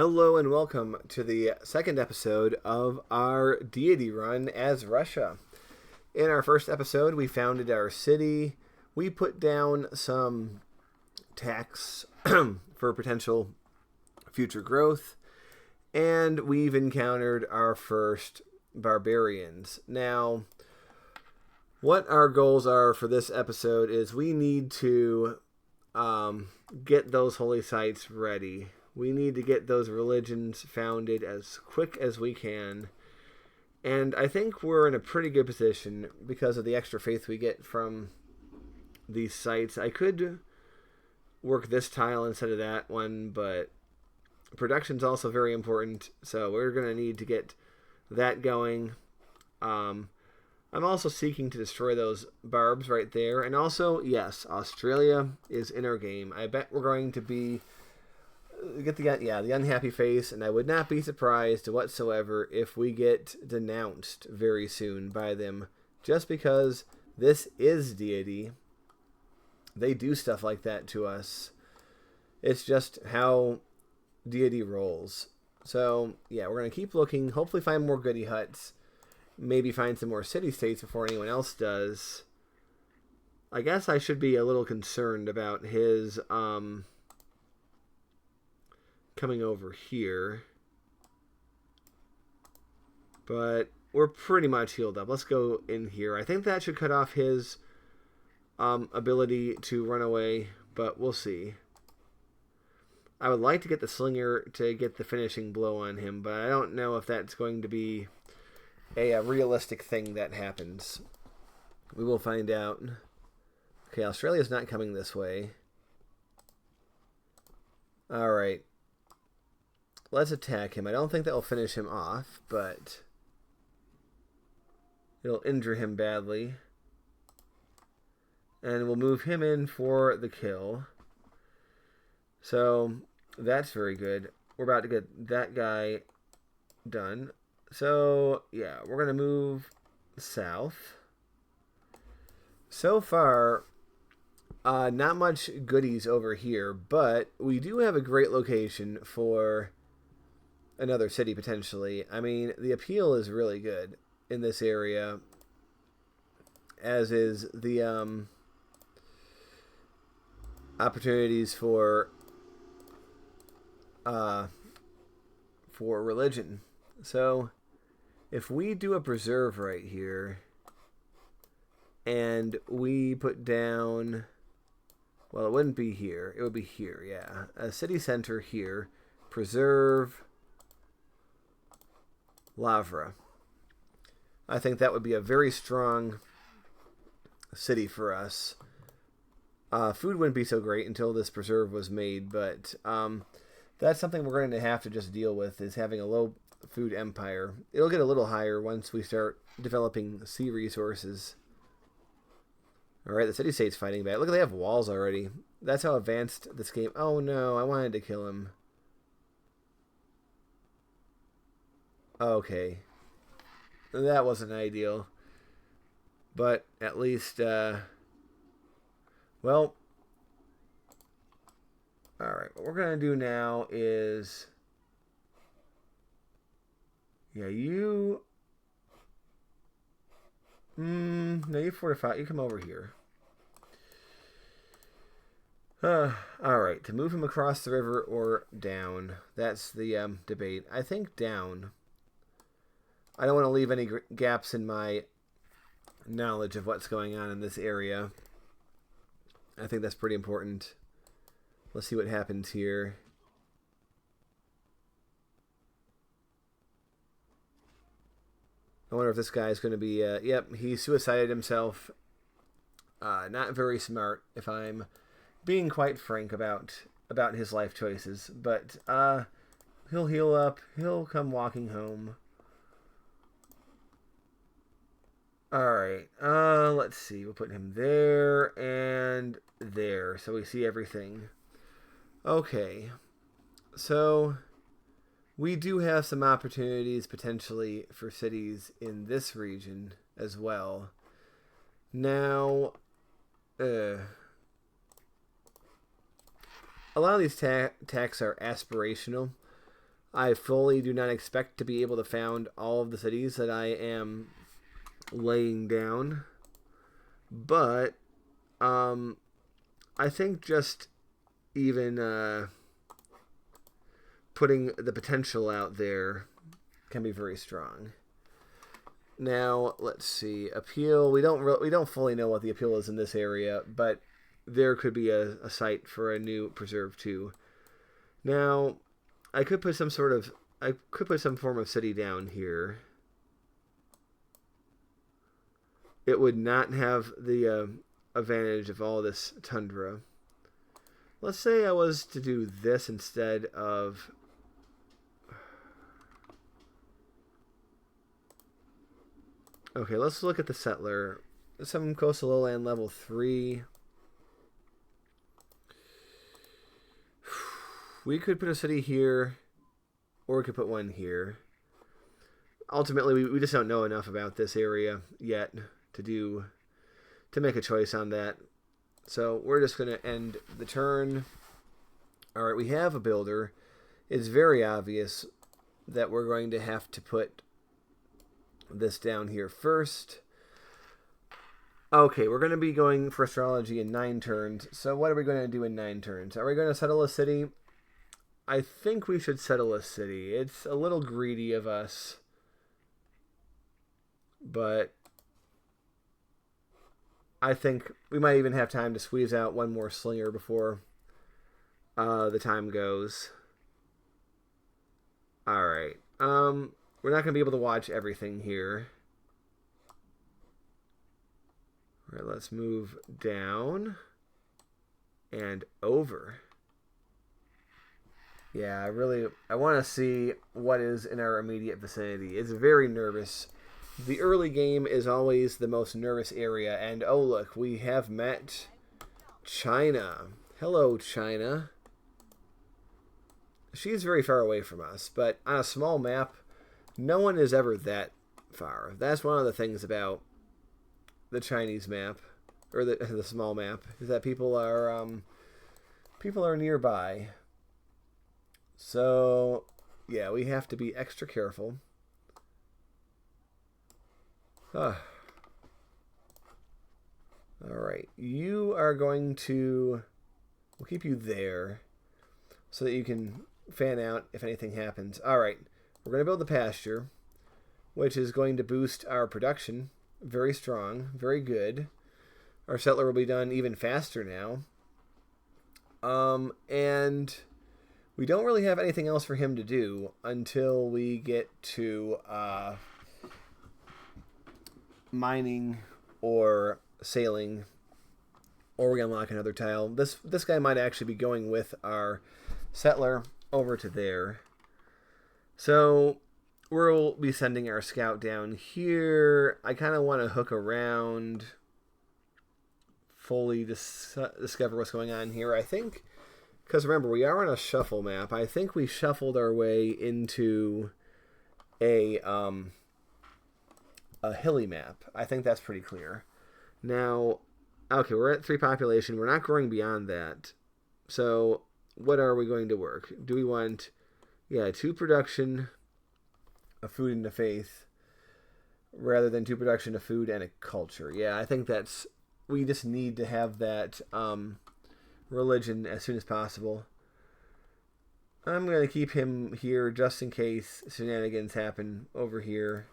Hello and welcome to the second episode of our Deity run as Russia. In our first episode, we founded our city. We put down some tax for potential future growth, and we've encountered our first barbarians. Now, what our goals are for this episode is we need to get those holy sites ready. We need to get those religions founded as quick as we can. And I think we're in a pretty good position because of the extra faith we get from these sites. I could work this tile instead of that one, but production's also very important, so we're going to need to get that going. I'm also seeking to destroy those barbs right there. And also, yes, Australia is in our game. I bet we're going to be get the unhappy face, and I would not be surprised whatsoever if we get denounced very soon by them, just because this is Deity. They do stuff like that to us. It's just how Deity rolls. So yeah, we're gonna keep looking, hopefully find more goody huts, maybe find some more city-states before anyone else does. I guess I should be a little concerned about his coming over here, but we're pretty much healed up. Let's go in here. I think that should cut off his ability to run away, but we'll see. I would like to get the slinger to get the finishing blow on him, but I don't know if that's going to be a realistic thing that happens. We will find out. Okay, Australia's not coming this way. Alright. Let's attack him. I don't think that will finish him off, but it'll injure him badly. And we'll move him in for the kill. So that's very good. We're about to get that guy done. So yeah, we're going to move south. So far, not much goodies over here, but we do have a great location for another city potentially. I mean, the appeal is really good in this area, as is the opportunities for religion. So if we do a preserve right here and we put down, well, it wouldn't be here, it would be here, yeah, a city center here, preserve Lavra. I think that would be a very strong city for us. Food wouldn't be so great until this preserve was made, but that's something we're going to have to just deal with, is having a low food empire. It'll get a little higher once we start developing sea resources. Alright, the city-state's fighting back. Look, they have walls already. That's how advanced this game... Oh no, I wanted to kill him. Okay. That wasn't ideal. But at least, well... Alright, what we're going to do now is... Yeah, you... No, you fortify. You come over here. Alright, to move him across the river or down. That's the debate. I think down. I don't want to leave any gaps in my knowledge of what's going on in this area. I think that's pretty important. Let's see what happens here. I wonder if this guy is going to be... yep, he suicided himself. Not very smart, if I'm being quite frank about his life choices. But he'll heal up. He'll come walking home. Alright, let's see. We'll put him there and there, so we see everything. Okay, so we do have some opportunities potentially for cities in this region as well. Now, a lot of these tax are aspirational. I fully do not expect to be able to found all of the cities that I am laying down. But I think just even putting the potential out there can be very strong. Now, let's see. Appeal. We don't fully know what the appeal is in this area, but there could be a site for a new preserve too. Now, I could put some form of city down here. It would not have the advantage of all this tundra. Let's say I was to do this instead of... Okay, let's look at the settler. Some coastal lowland level 3. We could put a city here, or we could put one here. Ultimately, we just don't know enough about this area yet to make a choice on that. So we're just going to end the turn. All right, we have a builder. It's very obvious that we're going to have to put this down here first. Okay, we're going to be going for astrology in 9 turns. So what are we going to do in 9 turns? Are we going to settle a city? I think we should settle a city. It's a little greedy of us, but I think we might even have time to squeeze out one more slinger before the time goes. All right. We're not going to be able to watch everything here. All right, let's move down and over. Yeah, I want to see what is in our immediate vicinity. It's very nervous. The early game is always the most nervous area. And oh look, we have met China. Hello, China. She's very far away from us, but on a small map, no one is ever that far. That's one of the things about the Chinese map, or the small map, is that people are nearby. So, yeah, we have to be extra careful. All right, you are going to... We'll keep you there so that you can fan out if anything happens. All right, we're going to build the pasture, which is going to boost our production. Very strong, very good. Our settler will be done even faster now. And we don't really have anything else for him to do until we get to mining or sailing, or we unlock another tile. This guy might actually be going with our settler over to there. So we'll be sending our scout down here. I kind of want to hook around, fully discover what's going on here. I think, because remember, we are on a shuffle map. I think we shuffled our way into a hilly map. I think that's pretty clear. Now, okay, we're at 3 population. We're not growing beyond that. So what are we going to work? Do we want, 2 production, a food and a faith, rather than 2 production, a food and a culture? Yeah, I think we just need to have that religion as soon as possible. I'm going to keep him here just in case shenanigans happen over here.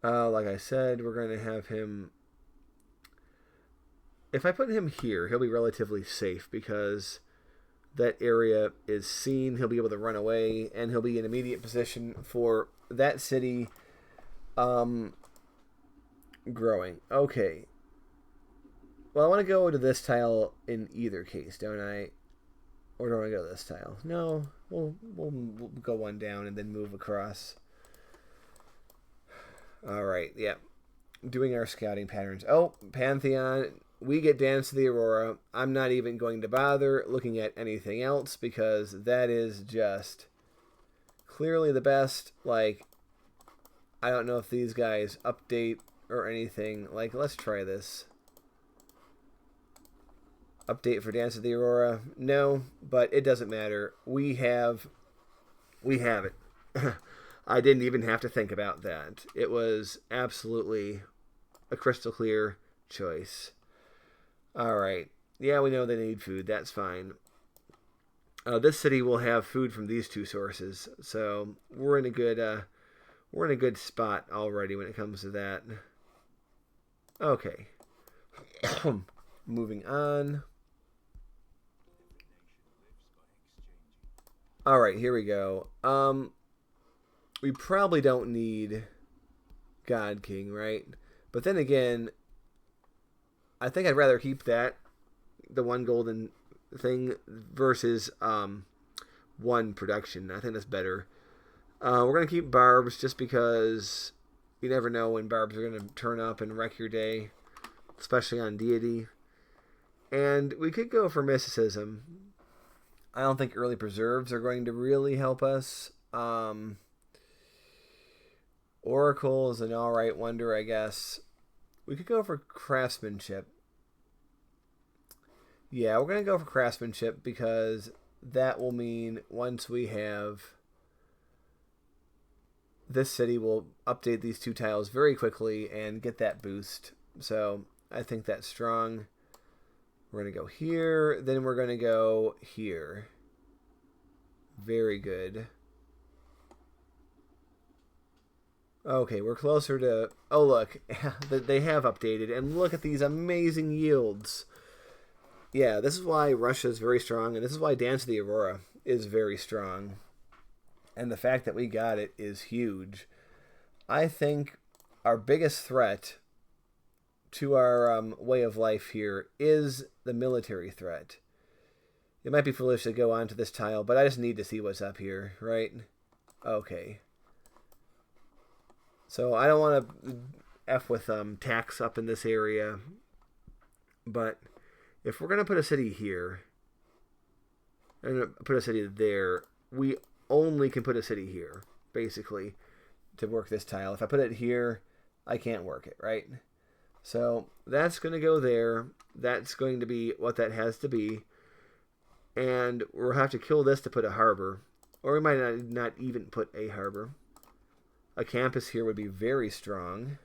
Like I said, we're going to have him... If I put him here, he'll be relatively safe because that area is seen. He'll be able to run away, and he'll be in immediate position for that city growing. Okay. Well, I want to go to this tile in either case, don't I? Or do I go to this tile? No, we'll go one down and then move across. All right, yeah. Doing our scouting patterns. Oh, Pantheon. We get Dance of the Aurora. I'm not even going to bother looking at anything else because that is just clearly the best. Like, I don't know if these guys update or anything. Like, let's try this. Update for Dance of the Aurora? No, but it doesn't matter. We have it. I didn't even have to think about that. It was absolutely a crystal clear choice. All right. Yeah, we know they need food. That's fine. This city will have food from these two sources, so we're in a good spot already when it comes to that. Okay. Moving on. All right, here we go. We probably don't need God King, right? But then again, I think I'd rather keep that, the one golden thing, versus one production. I think that's better. We're going to keep Barbs just because you never know when Barbs are going to turn up and wreck your day, especially on Deity. And we could go for Mysticism. I don't think early preserves are going to really help us. Oracle is an alright wonder, I guess. We could go for Craftsmanship. Yeah, we're going to go for Craftsmanship because that will mean once we have this city, will update these two tiles very quickly and get that boost. So I think that's strong. We're going to go here. Then we're going to go here. Very good. Okay, we're closer to... Oh, look. They have updated. And look at these amazing yields. Yeah, this is why Russia is very strong. And this is why Dance of the Aurora is very strong. And the fact that we got it is huge. I think our biggest threat to our way of life here is the military threat. It might be foolish to go onto this tile, but I just need to see what's up here, right? Okay. So I don't want to F with tax up in this area, but if we're going to put a city here and put a city there, we only can put a city here, basically, to work this tile. If I put it here, I can't work it, right? So that's going to go there. That's going to be what that has to be. And we'll have to kill this to put a harbor. Or we might not even put a harbor. A campus here would be very strong.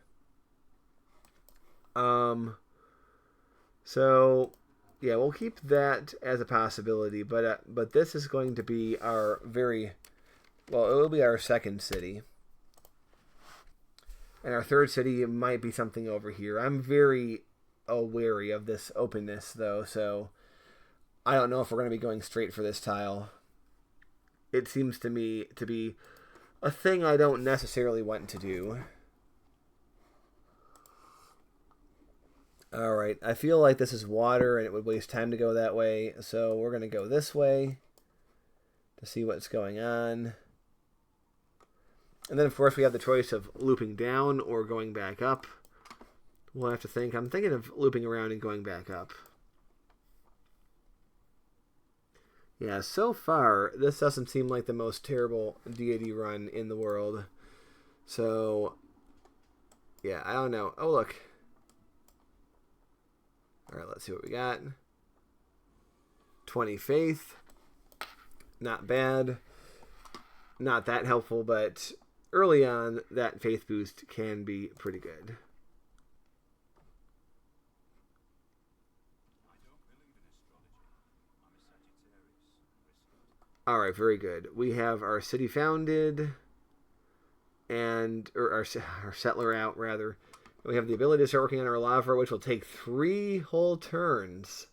So, yeah, we'll keep that as a possibility. But this is going to be our well, it will be our second city. And our third city might be something over here. I'm very wary of this openness, though, so I don't know if we're going to be going straight for this tile. It seems to me to be a thing I don't necessarily want to do. Alright, I feel like this is water and it would waste time to go that way, so we're going to go this way to see what's going on. And then, of course, we have the choice of looping down or going back up. We'll have to think. I'm thinking of looping around and going back up. Yeah, so far, this doesn't seem like the most terrible Deity run in the world. So, yeah, I don't know. Oh, look. Alright, let's see what we got. 20 faith. Not bad. Not that helpful, but early on, that faith boost can be pretty good. Alright, very good. We have our city founded, or our settler out, rather. We have the ability to start working on our lava, which will take 3 whole turns.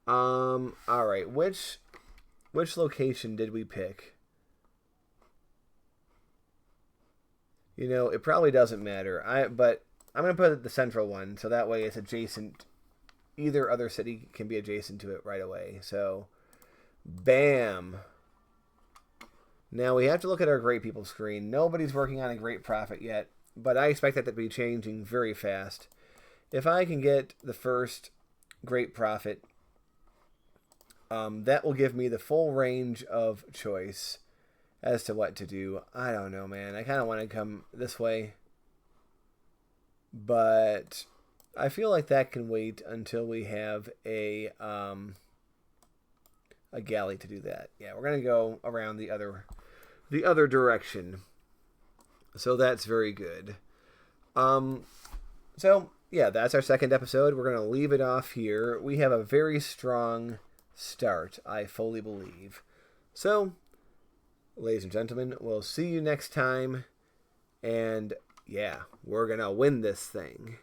Alright, which location did we pick? You know, it probably doesn't matter. But I'm going to put it the central one, so that way it's adjacent. Either other city can be adjacent to it right away. So, bam. Now we have to look at our Great People screen. Nobody's working on a Great Prophet yet, but I expect that to be changing very fast. If I can get the first Great Prophet, that will give me the full range of choice as to what to do. I don't know, man. I kind of want to come this way, but I feel like that can wait until we have a galley to do that. Yeah, we're gonna go around the other direction. So that's very good. So yeah, that's our second episode. We're gonna leave it off here. We have a very strong start, I fully believe. So, ladies and gentlemen, we'll see you next time. And yeah, we're gonna win this thing.